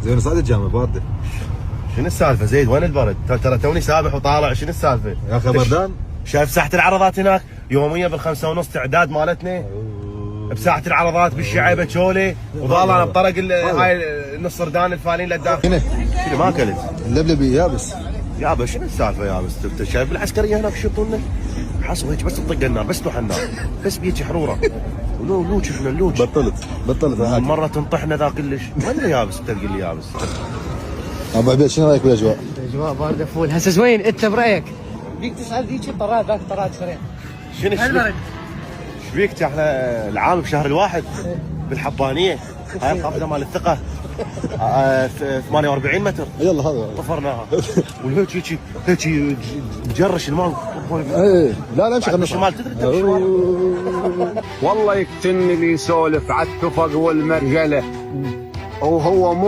زين صعد الجامعة باردة. شنو السالفه زيد؟ وين البرد؟ ترى توني سابح وطالع. شنو السالفه؟ يا اخي بردان. شايف ساحه العرضات هناك يوميه بالخمسة ونص تعداد مالتنا بساحه العرضات بالشعيبه تشولي وظل انا بطرق هاي النص سردان الفالين للداخل. هنا شنو ما اكلت؟ اللبلبي يابس. يابا شنو السالفه يابس؟ انت شايف بالعسكريه هناك يشطونا حصوا هيك بس تطق النار بس تروح النار بس بيجي حروره ولوج احنا اللوج. بطلت هاك. مره تنطحنا ذا كلش. وين يابس؟ انت تقول لي يابس. ابو عبيد شنو رايك بالاجواء؟ الاجواء بارده فول. هسه زوين انت برايك؟ بيك تسال ذيك طراد ذاك طراد سريع. شنو ايش بيك؟ احنا العام بشهر الواحد بالحبانيه هاي القافله مال الثقه 48 متر يلا هذا طفرناها والهيك هيك مجرش الماء. ايه لا امشي خلينا الشمال تدري والله يقتلني اللي يسولف على التفق والمرجله وهو مو